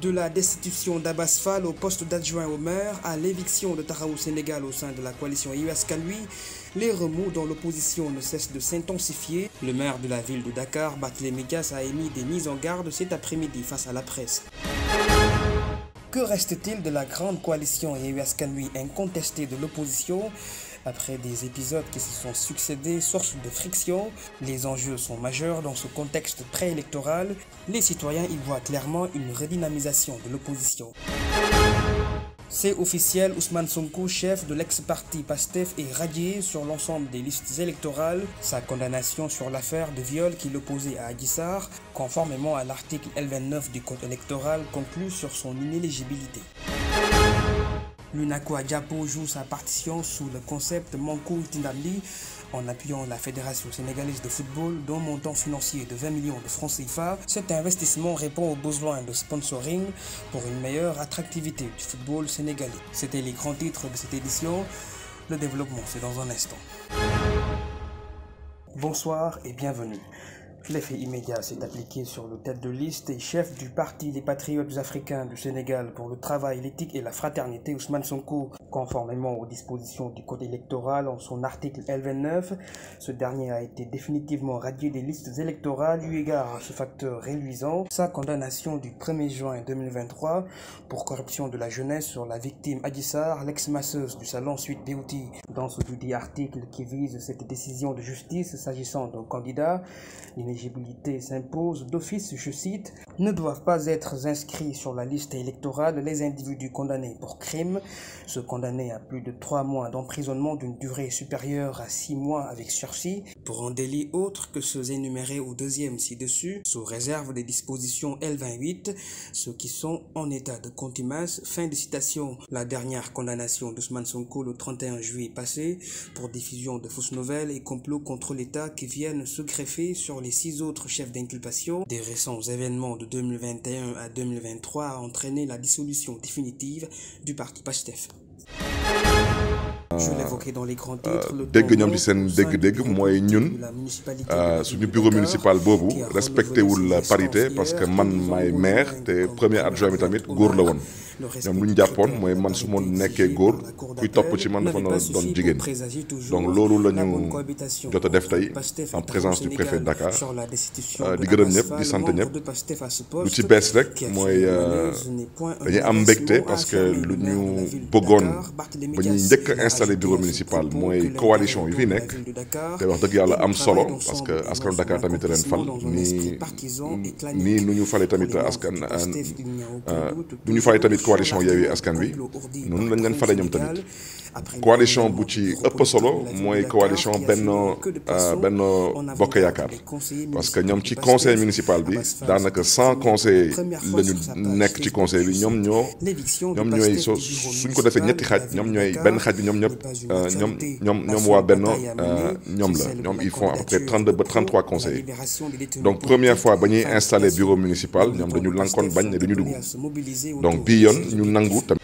De la destitution d'Abass Fall au poste d'adjoint au maire à l'éviction de Taxawu Sénégal au sein de la coalition Yewwi Askan Wi, les remous dans l'opposition ne cessent de s'intensifier. Le maire de la ville de Dakar, Barthélémy Dias, a émis des mises en garde cet après-midi face à la presse. Que reste-t-il de la grande coalition Yewwi Askan Wi incontestée de l'opposition? Après des épisodes qui se sont succédés, source de friction, les enjeux sont majeurs dans ce contexte préélectoral. Les citoyens y voient clairement une redynamisation de l'opposition. C'est officiel, Ousmane Sonko, chef de l'ex-parti PASTEF, est radié sur l'ensemble des listes électorales. Sa condamnation sur l'affaire de viol qui l'opposait à Adji Sarr, conformément à l'article L29 du code électoral, conclut sur son inéligibilité. L'UNACOIS Diapo joue sa partition sous le concept Manko Tindamli en appuyant la Fédération sénégalaise de football d'un montant financier de 20 millions de francs CFA. Cet investissement répond aux besoins de sponsoring pour une meilleure attractivité du football sénégalais. C'était les grands titres de cette édition. Le développement, c'est dans un instant. Bonsoir et bienvenue. L'effet immédiat s'est appliqué sur le tête de liste et chef du parti Les Patriotes Africains du Sénégal pour le travail, l'éthique et la fraternité, Ousmane Sonko. Conformément aux dispositions du code électoral en son article L29, ce dernier a été définitivement radié des listes électorales eu égard à ce facteur réduisant. Sa condamnation du 1er juin 2023 pour corruption de la jeunesse sur la victime Adji Sarr, l'ex-masseuse du salon Sweet Beauty. Dans ce dudit article qui vise cette décision de justice s'agissant d'un candidat, l'éligibilité s'impose d'office, je cite, « Ne doivent pas être inscrits sur la liste électorale les individus condamnés pour crime, ceux condamnés à plus de 3 mois d'emprisonnement d'une durée supérieure à 6 mois avec sursis, pour un délit autre que ceux énumérés au deuxième ci-dessus, sous réserve des dispositions L28, ceux qui sont en état de contumace. » Fin de citation. La dernière condamnation d'Ousmane Sonko le 31 juillet passé pour diffusion de fausses nouvelles et complot contre l'État qui viennent se greffer sur les 6 autres chefs d'inculpation. Des récents événements de 2021 à 2023 a entraîné la dissolution définitive du parti PASTEF. Je l'évoquais dans les grands titres. dégg ñoom ci seen dégg-dégg mooy ñun suñu bureau municipal boobu respecté wul la parité parce que man maay maire te premier adjoint bi tamit góor la woon. ñoom lu ñu jàppoon mooy man su ma nekkee góor kuy topp ci man dafa doon jigéen. Donc loolu la ñu jot a def tey en présence du préfet de Dakar di gërëm ñëpp di sant ñëpp. lu ci bees rek mooy dañuy am mbégte parce que lu ñu bëggoon ba ñuy njëkk a installé bureau municipal mooy coalition yi fi nekk te wax dëgg yàlla am solo parce que askanu Dakar tamit leen fal nii nu ñu fale tamit askan nu ñu fale tamit coalition Yewwi Askan Wi noonu lañ leen fale ñoom tamit. coalition bu ci ëpp solo mooy coalition Benno Bokk Yaakaar parce que ñoom ci conseil municipal bi daanaka 100 conseillers la ñu nekk ci conseil bi ñoom ñooy suñ ko defee ñetti xaaj ñoom ñooy benn xaaj bi ñoom ñëpp ñoom waa Benno ñoom ils font à peu près 32 ba 33 conseillers. Donc première fois ba ñuy installé bureau municipal ñoom dañu lankoon bañ ne dañu dugg donc bii yoon ñu nangu tamit.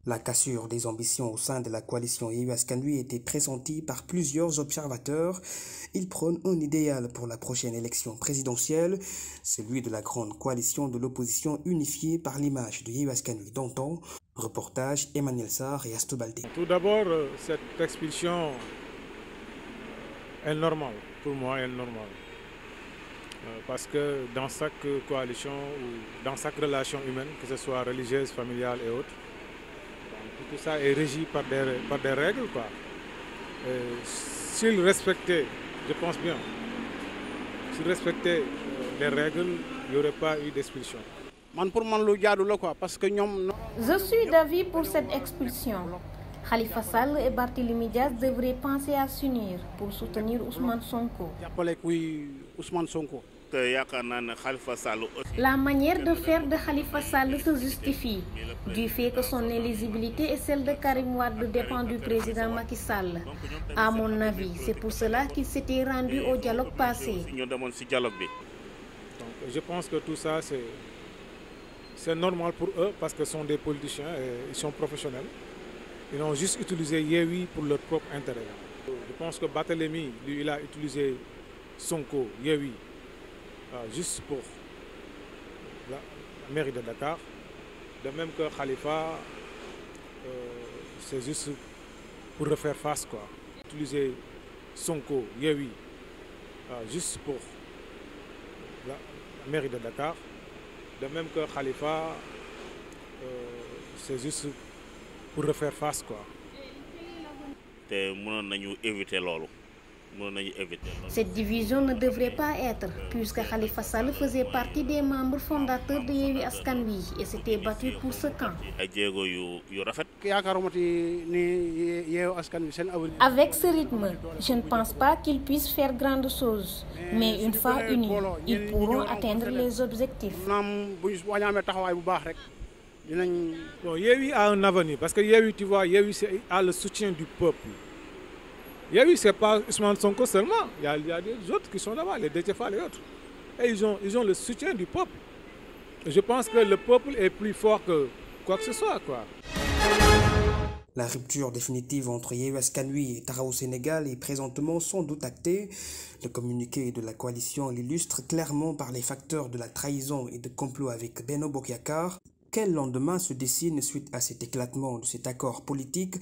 La cassure des ambitions au sein de la coalition Yewwi Askan Wi était pressentie par plusieurs observateurs. Ils prônent un idéal pour la prochaine élection présidentielle, celui de la grande coalition de l'opposition unifiée par l'image de Yewwi Askan Wi d'antan. Reportage Emmanuel Sarr et Astou Baldé. Tout d'abord, cette expulsion est normale, pour moi elle est normale. Parce que dans chaque coalition ou dans chaque relation humaine, que ce soit religieuse, familiale et autres, tout ça est régi par des règles, quoi. S'ils respectaient, je pense bien, s'ils respectaient les règles, il n'y aurait pas eu d'expulsion. Je suis d'avis pour cette expulsion. Khalifa Sall et Barthélémy Dias devraient penser à s'unir pour soutenir Ousmane Sonko. La manière de faire de Khalifa Sall se justifie du fait que son éligibilité et celle de Karim Wade dépend du président Macky Sall. À mon avis, c'est pour cela qu'il s'était rendu au dialogue passé. Donc, je pense que tout ça, c'est normal pour eux parce que ce sont des politiciens et ils sont professionnels. Ils ont juste utilisé Yewwi pour leur propre intérêt. Je pense que Barthélémy, lui, il a utilisé Sonko, Yewwi, juste pour mairie de Dakar. De même que Khalifa, c'est juste pour refaire face, quoi. Utiliser Sonko, Yewwi, juste pour la mairie de Dakar. De même que Khalifa, c'est juste pour refaire face, quoi. Cette division ne devrait pas être, puisque Khalifa Sall faisait partie des membres fondateurs de Yewwi Askan Wi et s'était battu pour ce camp. Avec ce rythme, je ne pense pas qu'ils puissent faire grandes choses, mais une fois unis, ils pourront atteindre les objectifs. Bon, Yewwi a un avenir, parce que Yewwi, tu vois, Yewwi a le soutien du peuple. Yewwi, ce n'est pas Ousmane Sonko seulement, il y a des autres qui sont là-bas, les Déthié Fall et autres. Et ils ont le soutien du peuple. Et je pense que le peuple est plus fort que quoi que ce soit, quoi. La rupture définitive entre Yewwi Askan Wi et Taxawu Sénégal est présentement sans doute actée. Le communiqué de la coalition l'illustre clairement par les facteurs de la trahison et de complot avec Benno Bokk Yakaar. Quel lendemain se dessine suite à cet éclatement de cet accord politique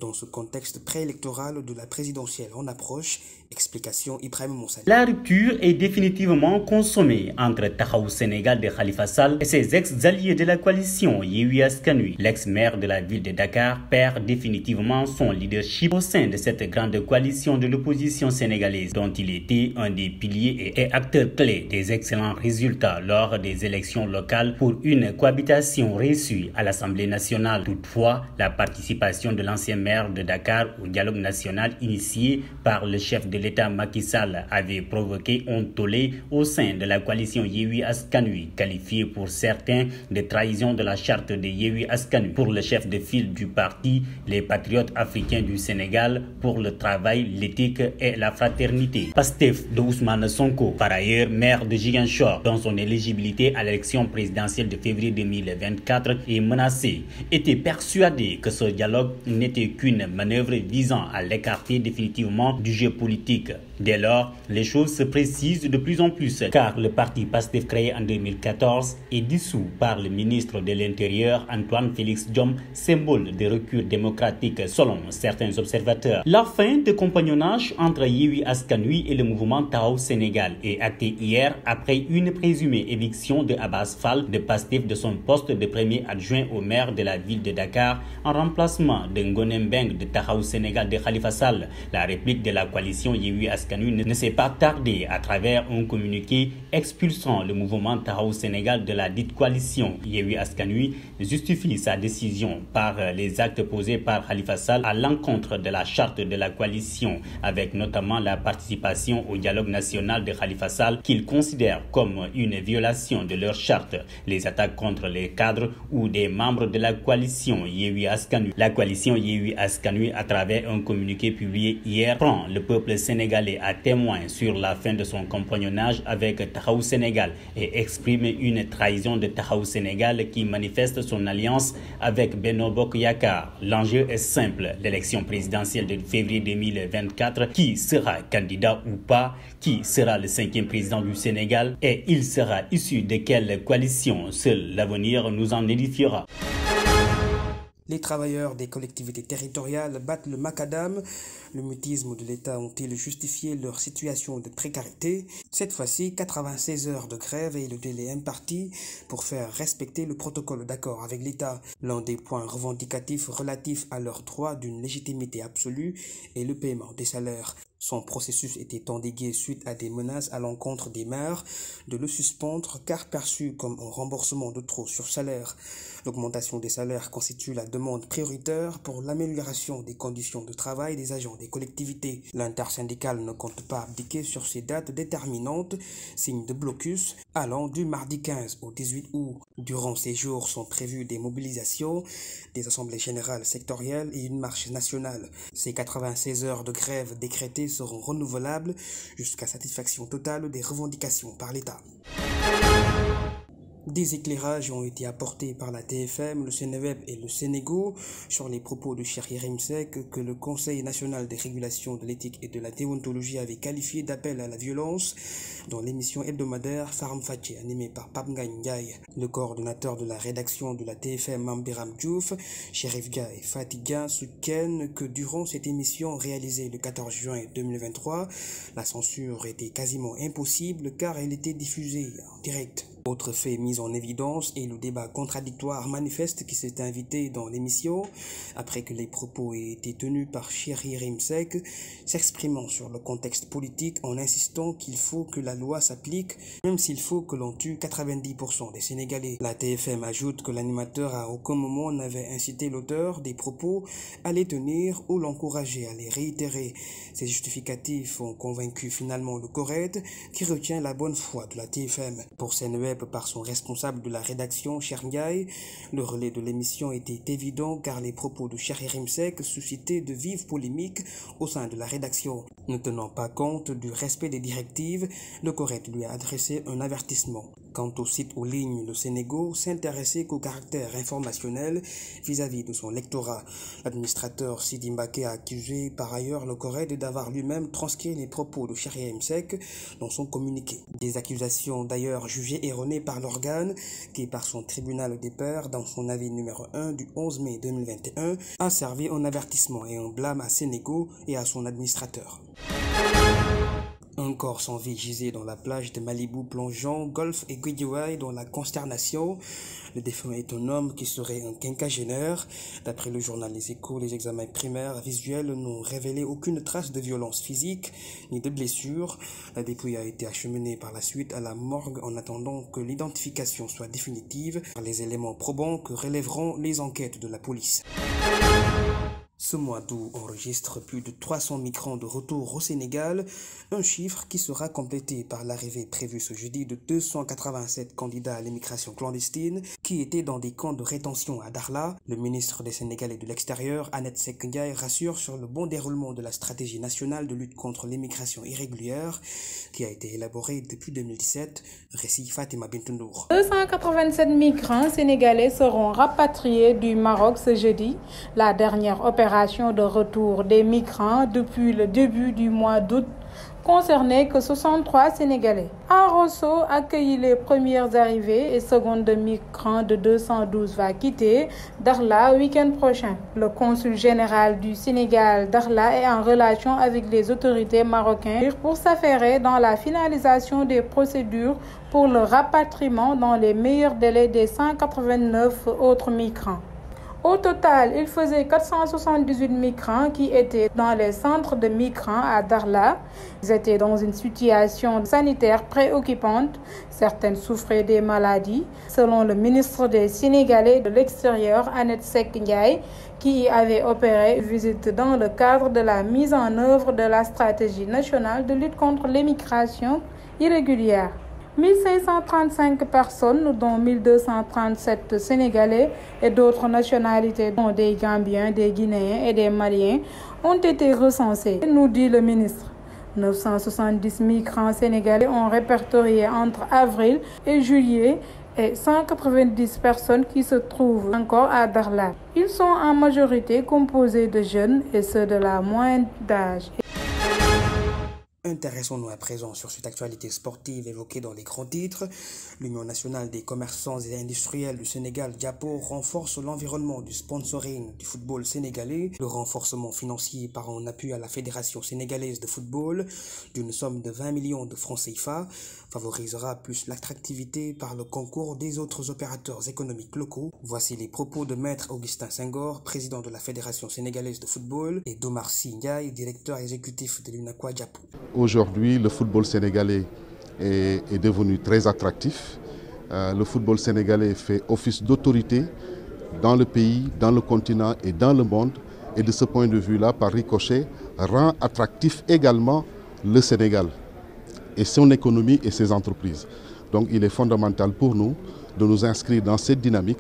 dans ce contexte préélectoral de la présidentielle en approche? Explication Ibrahim Moussa. La rupture est définitivement consommée entre Taxawu Sénégal de Khalifa Sall et ses ex-alliés de la coalition Yewwi Askan Wi. L'ex-maire de la ville de Dakar perd définitivement son leadership au sein de cette grande coalition de l'opposition sénégalaise dont il était un des piliers et acteur clé des excellents résultats lors des élections locales pour une cohabitation réussie à l'Assemblée nationale. Toutefois, la participation de l'ancien maire de Dakar au dialogue national initié par le chef de l'État Macky Sall avait provoqué un tollé au sein de la coalition Yewwi Askan Wi, qualifié pour certains de trahison de la charte de Yewwi Askan Wi. Pour le chef de file du parti, les patriotes africains du Sénégal, pour le travail, l'éthique et la fraternité. Pastef de Ousmane Sonko, par ailleurs maire de Ziguinchor, dont son éligibilité à l'élection présidentielle de février 2024 est menacée, était persuadé que ce dialogue n'était qu'une manœuvre visant à l'écarter définitivement du jeu politique. Dès lors, les choses se précisent de plus en plus, car le parti Pastef créé en 2014 est dissous par le ministre de l'Intérieur Antoine Félix Diome, symbole de recul démocratique selon certains observateurs. La fin de compagnonnage entre Yewwi Askan Wi et le mouvement Taxawu Sénégal est actée hier après une présumée éviction de Abass Fall de Pastef de son poste de premier adjoint au maire de la ville de Dakar en remplacement de Ngoné Mbengue de Taxawu Sénégal de Khalifa Sall. La réplique de la coalition Yewwi Askan Wi ne s'est pas tardée à travers un communiqué expulsant le mouvement Taxawu Sénégal de la dite coalition. Yewwi Askan Wi justifie sa décision par les actes posés par Khalifa Sall à l'encontre de la charte de la coalition, avec notamment la participation au dialogue national de Khalifa Sall qu'il considère comme une violation de leur charte. Les attaques contre les cadres ou des membres de la coalition Yewwi Askan Wi. La coalition Yewwi Askan Wi, à travers un communiqué publié hier, prend le peuple sénégalais à témoin sur la fin de son compagnonnage avec Taxawu Sénégal et exprime une trahison de Taxawu Sénégal qui manifeste son alliance avec Benno Bokk Yakaar. L'enjeu est simple, l'élection présidentielle de février 2024, qui sera candidat ou pas, qui sera le 5e président du Sénégal et il sera issu de quelle coalition? Seul l'avenir nous en édifiera. Les travailleurs des collectivités territoriales battent le macadam. Le mutisme de l'État ont-ils justifié leur situation de précarité? Cette fois-ci, 96 heures de grève est le délai imparti pour faire respecter le protocole d'accord avec l'État. L'un des points revendicatifs relatifs à leur droit d'une légitimité absolue est le paiement des salaires. Son processus était endigué suite à des menaces à l'encontre des maires de le suspendre car perçu comme un remboursement de trop sur salaire. L'augmentation des salaires constitue la demande prioritaire pour l'amélioration des conditions de travail des agents des collectivités. L'intersyndicale ne compte pas abdiquer sur ces dates déterminantes, signe de blocus allant du mardi 15 au 18 août. Durant ces jours sont prévues des mobilisations, des assemblées générales sectorielles et une marche nationale. Ces 96 heures de grève décrétées seront renouvelables jusqu'à satisfaction totale des revendications par l'État. Des éclairages ont été apportés par la TFM, le Seneweb et le Sénégo sur les propos de Cheikh Yérim Seck que le Conseil national de régulation de l'éthique et de la déontologie avait qualifié d'appel à la violence dans l'émission hebdomadaire Faram Facce animée par Pape Ngagne Ndiaye. Le coordonnateur de la rédaction de la TFM, Mame Biram Diouf, Chérif Dia et Fatih Dia soutiennent que durant cette émission réalisée le 14 juin 2023, la censure était quasiment impossible car elle était diffusée en direct. Autre fait mis en évidence est le débat contradictoire manifeste qui s'est invité dans l'émission après que les propos aient été tenus par Cheikh Yérim Seck, s'exprimant sur le contexte politique en insistant qu'il faut que la loi s'applique même s'il faut que l'on tue 90% des Sénégalais. La TFM ajoute que l'animateur à aucun moment n'avait incité l'auteur des propos à les tenir ou l'encourager à les réitérer. Ces justificatifs ont convaincu finalement le CORED qui retient la bonne foi de la TFM. Pour Seneweb, par son responsable de la rédaction, Cheikh Ndiaye, le relais de l'émission était évident car les propos de Cheikh Yérim Seck suscitaient de vives polémiques au sein de la rédaction. Ne tenant pas compte du respect des directives, le CORED lui a adressé un avertissement. Quant au site en ligne, le Sénégo s'intéressait qu'au caractère informationnel vis-à-vis de son lectorat. L'administrateur Sidi Mbacké a accusé par ailleurs le CORED d'avoir lui-même transcrit les propos de Cheikh Yérim Seck dans son communiqué. Des accusations d'ailleurs jugées erronées par l'organe qui, par son tribunal des pairs, dans son avis numéro 1 du 11 mai 2021, a servi un avertissement et un blâme à Sénégo et à son administrateur. Un corps sans vie gisait dans la plage de Malibu plongeant Golf et Guédiawaye dans la consternation. Le défunt est un homme qui serait un quinquagénaire. D'après le journal Les Échos, les examens primaires visuels n'ont révélé aucune trace de violence physique ni de blessure. La dépouille a été acheminée par la suite à la morgue en attendant que l'identification soit définitive par les éléments probants que relèveront les enquêtes de la police. Ce mois d'août enregistre plus de 300 migrants de retour au Sénégal, un chiffre qui sera complété par l'arrivée prévue ce jeudi de 287 candidats à l'immigration clandestine qui étaient dans des camps de rétention à Dakhla. Le ministre des Sénégalais de l'Extérieur, Annette Seck Ndiaye, rassure sur le bon déroulement de la stratégie nationale de lutte contre l'immigration irrégulière qui a été élaborée depuis 2017. Récit Fatima Bintoundour. 287 migrants sénégalais seront rapatriés du Maroc ce jeudi, la dernière opération de retour des migrants depuis le début du mois d'août concernait que 63 Sénégalais. À Rosso accueillit les premières arrivées et seconde de migrants de 212 va quitter Dakhla week-end prochain. Le consul général du Sénégal Dakhla est en relation avec les autorités marocaines pour s'affairer dans la finalisation des procédures pour le rapatriement dans les meilleurs délais des 189 autres migrants. Au total, il faisait 478 migrants qui étaient dans les centres de migrants à Dakhla. Ils étaient dans une situation sanitaire préoccupante. Certaines souffraient des maladies. Selon le ministre des Sénégalais de l'Extérieur, Annette Seck Ndiaye, qui avait opéré une visite dans le cadre de la mise en œuvre de la stratégie nationale de lutte contre l'immigration irrégulière. 1535 personnes, dont 1237 Sénégalais et d'autres nationalités, dont des Gambiens, des Guinéens et des Maliens, ont été recensés, nous dit le ministre. 970 migrants sénégalais ont répertorié entre avril et juillet et 190 personnes qui se trouvent encore à Dakhla. Ils sont en majorité composés de jeunes et ceux de la moyenne d'âge. Intéressons-nous à présent sur cette actualité sportive évoquée dans les grands titres. L'Union nationale des commerçants et industriels du Sénégal, Diapo, renforce l'environnement du sponsoring du football sénégalais. Le renforcement financier par un appui à la Fédération sénégalaise de football d'une somme de 20 millions de francs CFA favorisera plus l'attractivité par le concours des autres opérateurs économiques locaux. Voici les propos de Maître Augustin Senghor, président de la Fédération sénégalaise de football, et d'Omar Sy Ndiaye, directeur exécutif de l'UNACOIS Diapo. Aujourd'hui, le football sénégalais est devenu très attractif. Le football sénégalais fait office d'autorité dans le pays, dans le continent et dans le monde. Et de ce point de vue-là, par ricochet, rend attractif également le Sénégal et son économie et ses entreprises. Donc il est fondamental pour nous de nous inscrire dans cette dynamique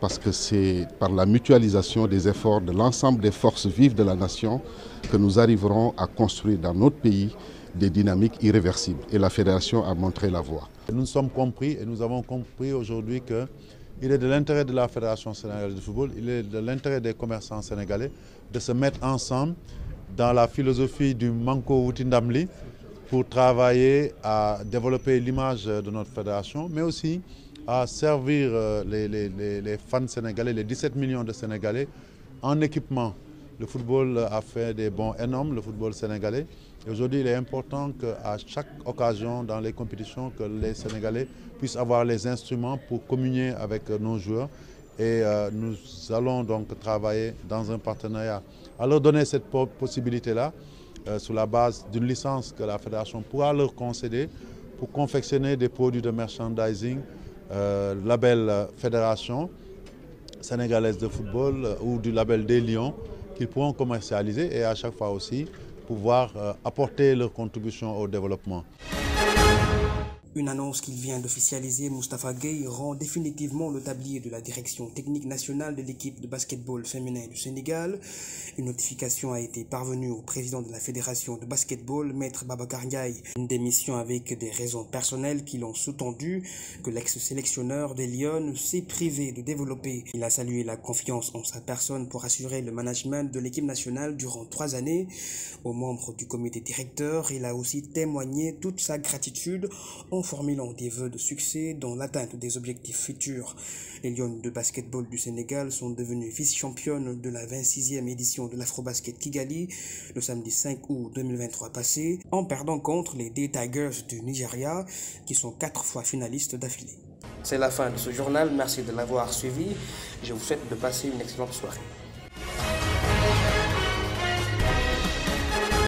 parce que c'est par la mutualisation des efforts de l'ensemble des forces vives de la nation que nous arriverons à construire dans notre pays des dynamiques irréversibles. Et la fédération a montré la voie. Nous sommes compris et nous avons compris aujourd'hui qu'il est de l'intérêt de la Fédération sénégalaise de football, il est de l'intérêt des commerçants sénégalais de se mettre ensemble dans la philosophie du Manko Wutindamli pour travailler à développer l'image de notre fédération, mais aussi à servir les fans sénégalais, les 17 millions de Sénégalais en équipement. Le football a fait des bons énormes, le football sénégalais. Aujourd'hui, il est important qu'à chaque occasion dans les compétitions, que les Sénégalais puissent avoir les instruments pour communier avec nos joueurs. Et nous allons donc travailler dans un partenariat à leur donner cette possibilité-là, sous la base d'une licence que la fédération pourra leur concéder pour confectionner des produits de merchandising, label Fédération sénégalaise de football ou du label des Lions qu'ils pourront commercialiser et à chaque fois aussi pouvoir apporter leur contribution au développement. Une annonce qu'il vient d'officialiser, Moustapha Gueye rend définitivement le tablier de la direction technique nationale de l'équipe de basketball féminin du Sénégal. Une notification a été parvenue au président de la fédération de basketball, Maître Babacar Ndiaye. Une démission avec des raisons personnelles qui l'ont sous-tendu, que l'ex-sélectionneur des Lions s'est privé de développer. Il a salué la confiance en sa personne pour assurer le management de l'équipe nationale durant 3 années. Aux membres du comité directeur, il a aussi témoigné toute sa gratitude en formulant des vœux de succès dans l'atteinte des objectifs futurs. Les Lions de basketball du Sénégal sont devenus vice-championnes de la 26e édition de l'Afrobasket Kigali le samedi 5 août 2023 passé, en perdant contre les D-Tigers du Nigeria, qui sont 4 fois finalistes d'affilée. C'est la fin de ce journal, merci de l'avoir suivi. Je vous souhaite de passer une excellente soirée.